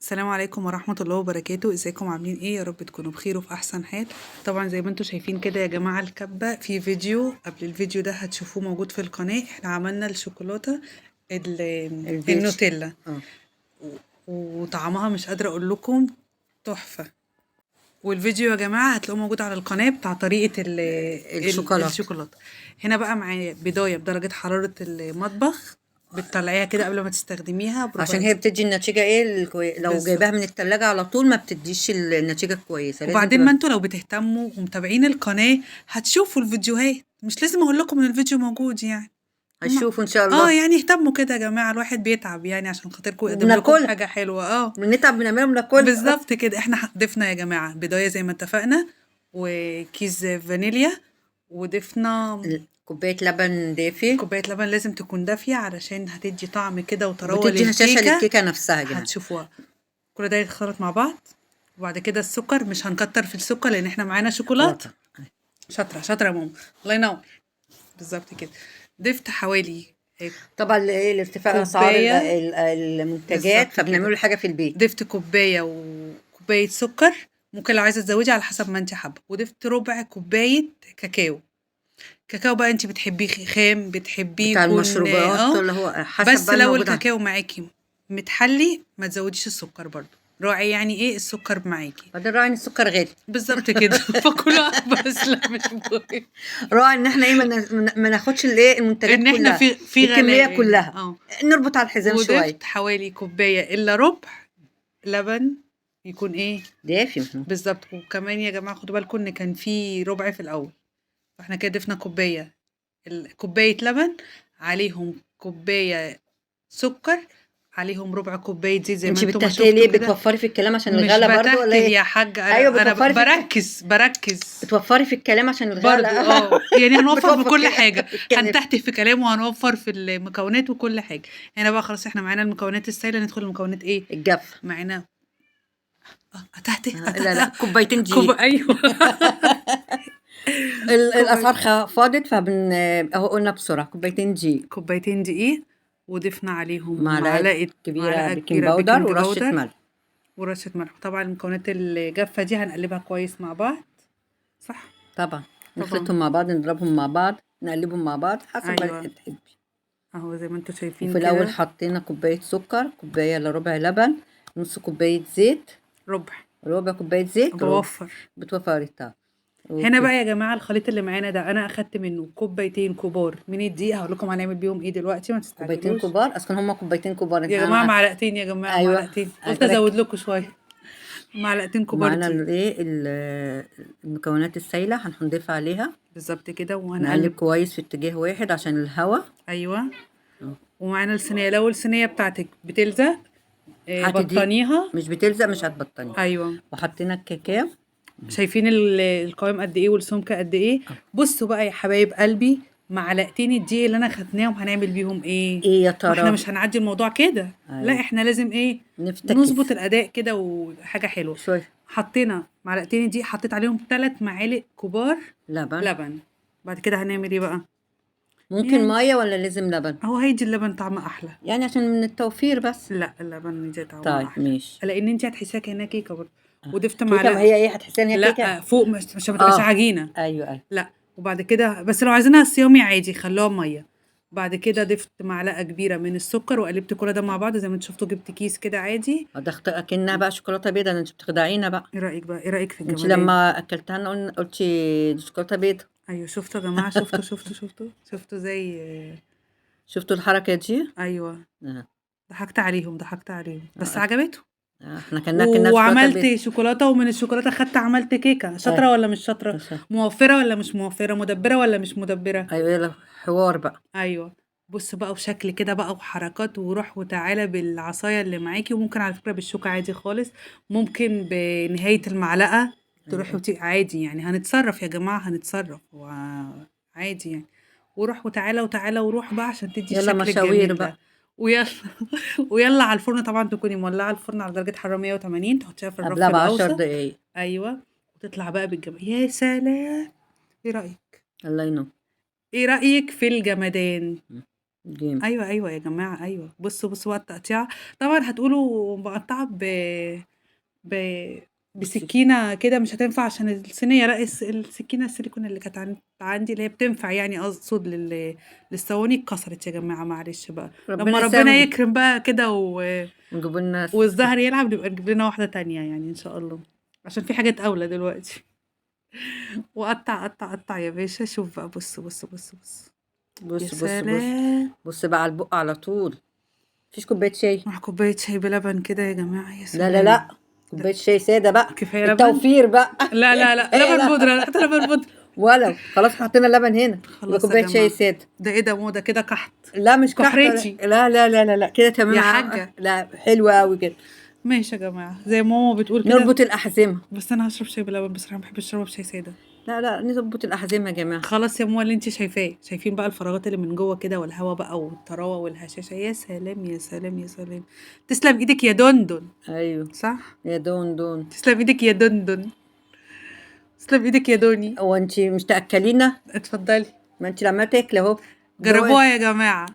السلام عليكم ورحمة الله وبركاته. ازيكم عاملين ايه؟ يا رب تكونوا بخير وفي احسن حال. طبعا زي ما انتم شايفين كده يا جماعة، الكبة في فيديو قبل الفيديو ده هتشوفوه موجود في القناة. احنا عملنا الشوكولاتة البيتش. النوتيلا، اه وطعمها مش قادرة اقول لكم تحفة. والفيديو يا جماعة هتلاقوه موجود على القناة بتاع طريقة الشوكولاتة. الشوكولاتة. هنا بقى معايا بضاية بدرجة حرارة المطبخ، بتطلعيها كده قبل ما تستخدميها عشان بربع هي ساعة. بتدي النتيجة لو بالظبط. جايباها من التلاجة على طول ما بتديش النتيجة الكويسة، لازم وبعدين ما تبقى. انتوا لو بتهتموا ومتابعين القناة هتشوفوا الفيديوهات، مش لازم اقول لكم ان الفيديو موجود يعني. هما هشوف ان شاء الله. يعني اهتموا كده يا جماعة، الواحد بيتعب يعني عشان خاطركم يقدم لكم وبناكلها، حاجة حلوة. بنتعب بنعملها بناكلها. بالظبط كده. احنا ضفنا يا جماعة بضاية زي ما اتفقنا، وكيس فانيليا، وضفنا كوباية لبن دافي، كوباية لبن لازم تكون دافية علشان هتدي طعم كده وطراوة وبتدي هشاشة للكيكة. للكيكة نفسها كمان. هتشوفوها. كل ده يتخلط مع بعض، وبعد كده السكر مش هنكتر في السكر لان احنا معانا شوكولاتة. شوكولاتة. شاطرة شاطرة يا ماما، الله ينور. بالظبط كده. ضفت حوالي طبعا الارتفاع اسعار كوباية. المنتجات، بالظبط فبنعمله كده. الحاجة في البيت. ضفت كوباية وكوباية سكر، ممكن لو عايزة تزودي على حسب ما انت حابة. وضفت ربع كوباية كاكاو. كاكاو بقى انت بتحبيه خام، بتحبيه بتاع يكون المشروبات اللي هو حسب بس بقى لو الموجود عنده. الكاكاو معاكي متحلي ما تزوديش السكر برضو. راعي يعني ايه السكر معاكي. بعدين راعي ان السكر غالي. بالظبط كده. فكله بس لا مش مهم. راعي ان احنا ما ناخدش المنتجات ان احنا كلها، في الكميه غلاء يعني. كلها، نربط على الحزام شويه. وضفت حوالي كوباية الا ربع لبن، يكون ايه دافي. بالظبط. وكمان يا جماعة خدوا بالكم ان كان في ربع في الاول، فاحنا كده ضفنا كوباية لبن، عليهم كوباية سكر، عليهم ربع كوباية زيت زي ما انت انتم ما بتحكي شفتوا ليه؟ كده. بتوفري في الكلام عشان مش الغلا برضو ولا بتهته ايه؟ يا حاجة، ايوه انا بتوفري بركز بتوفري في الكلام عشان برضو. الغلا. يعني هنوفر في بتوفر كل حاجة، في الكلام. هنتهته في كلام وهنوفر في المكونات وكل حاجة. هنا بقى خلاص احنا معانا المكونات السائلة، ندخل المكونات ايه الجف. معانا. اتهته لا لا، كوبايتين دقيق. ايوه. كوباية الاسعار فاضت اهو قلنا بسرعه كوبايتين دقيق، كوبايتين دقيق، وضفنا عليهم معلقه كبيره معلقة بيكنج كبيرة باودر بيكنج ورشه باودر ملح. ورشة ملح. طبعا المكونات الجافة دي هنقلبها كويس مع بعض. صح. طبعا طبعا. نخلطهم مع بعض، نضربهم مع بعض، نقلبهم مع بعض حسب ما ايوه تحبي. اهو زي ما انتوا شايفين وفي الأول كده. حطينا كوباية سكر، كوباية إلا ربع لبن، نص كوباية زيت، ربع. ربع كوباية زيت، ربع. بوفر. بتوفري طبعا. هنا اوكي. بقى يا جماعة الخليط اللي معانا ده انا اخدت منه كوبايتين كبار من الدقيق، هقول لكم هنعمل بيهم ايه دلوقتي، ما كوبايتين تستعجلوش. كبار، أصلا هما كوبايتين كبار يا جماعة أنا. معلقتين، يا جماعة أيوه. معلقتين، قلت ازود لكم شوية. معلقتين كبار ومعانا دي. المكونات السايلة هنضيف عليها. بالظبط كده نقلب وهنقلب. كويس في اتجاه واحد عشان الهواء. ايوه. ومعانا الصينية، لو الصينية بتاعتك بتلزق هاتي دي. بطانيها. مش بتلزق، مش هتبطني. ايوه. وحطينا الكاكاو. شايفين القوام قد ايه والسمك قد ايه. بصوا بقى يا حبايب قلبي، معلقتين الدقيق اللي انا خدناهم هنعمل بيهم ايه. ايه يا ما احنا ترى؟ مش هنعدي الموضوع كده، لا ايوه. احنا لازم ايه، نظبط نفتكس الاداء كده وحاجه حلوه. شوية حطينا معلقتين الدقيق، حطيت عليهم 3 معالق كبار لبن. لبن. بعد كده هنعمل ايه بقى. ممكن يعني مية ولا لازم لبن؟ اهو هيدي اللبن طعم احلى. يعني عشان من التوفير بس. لا اللبن يدي طعمها طيب احلى، ماشي. لان انت هتحسيها كانها كيكه برضه. وضفت كيكة، ما معلقه. هي ايه، هتحسي ان هي كيكة. لا فوق مش ما تبقاش اه. عجينه. ايوه ايوه. لا. وبعد كده بس لو عايزينها صيامي عادي خلوها ميه. بعد كده ضفت معلقه كبيره من السكر وقلبت كل ده مع بعض زي ما انتوا شفتوا، جبت كيس كده عادي. ده اكنها بقى شوكولاتة بيضة، ده انت بتخدعينا بقى. ايه رايك بقى، ايه رايك في انت الجمدان. لما اكلتها لنا قلتي دي شوكولاتة بيضة. ايوه شفتوا يا جماعه، شفتوا زي شفتوا الحركة دي؟ ايوه. اه. ضحكت عليهم بس آه. عجبته. احنا كأنها شوكولاتة بيضة. وعملت شوكولاته، ومن الشوكولاته خدت عملت كيكه. اه. شاطره ولا مش شاطره. ماشي. موفره ولا مش موفره، مدبره ولا مش مدبره. ايوه يلا حوار بقى. ايوه. بص بقى، وشكل كده بقى وحركات وروح وتعالى بالعصايه اللي معاكي، وممكن على فكره بالشوكه عادي خالص، ممكن بنهايه المعلقه تروحي ايوه. عادي يعني. هنتصرف يا جماعه، هنتصرف عادي يعني. وروح وتعالى وتعالى وروح بقى عشان تدي يلا الشكل مشاوير الجميل ده. بقى. ويلا. ويلا على الفرن، طبعا تكوني مولعه الفرن على درجه حراره 180، تحطيها في قبلها الرف بعشر الاوسط. دقايق ايوه. وتطلع بقى بالجمال، يا سلام. ايه رايك. الله ينور. ايه رايك في الجمدان. جيم. ايوه يا جماعه، ايوه. بصوا بقى التقطيع. طبعا هتقولوا مقطعه ب... بسكينه كده مش هتنفع عشان الصينيه. لا، السكينه السيليكون اللي كانت عندي اللي هي بتنفع يعني، اقصد للصواني اتكسرت يا جماعه، معلش بقى. ربنا لما ربنا يسامح. يكرم بقى كده نجيب لنا والزهر يلعب، نبقى نجيب لنا واحده تانية يعني ان شاء الله، عشان في حاجات اولى دلوقتي. وقطع يا باشا. شوف بقى، بص. يا بص سلام. بص بقى على البق على طول. مفيش كوباية شاي؟ مع كوباية شاي بلبن كده يا جماعة، يا لا سلام. كوباية شاي سادة بقى. كفاية لبن. التوفير بقى. لا، كفاية لبن لا. بودرة، أنا حاطة لبن بودرة. ولو خلاص حطينا اللبن هنا، يبقى خلاص يا كوباية شاي جماعة. سادة. ده ايه ده موضة كده كحت لا مش كحك. وكحرتي لا كده تمام. يا حاجة. لا حلوة قوي كده. ماشي يا جماعة، زي ما ماما بتقول كده. نربط الأحزمة. بس أنا هشرب شاي بلبن بصراحة، مبحبش أشربه بشاي سادة. لا نربط الأحزمة يا جماعة. خلاص يا ماما، اللي انت شايفاه. شايفين بقى الفراغات اللي من جوه كده، والهوا بقى والطراوة والهشاشة. يا سلام يا سلام يا سلام. تسلم ايدك يا دندن. أيوه صح. يا دون. تسلم ايدك يا دندن. تسلم ايدك يا دوني. هو انتي مش تأكلينا؟ اتفضلي. ما انتي لما تاكلي اهو. جربوها يا جماعة.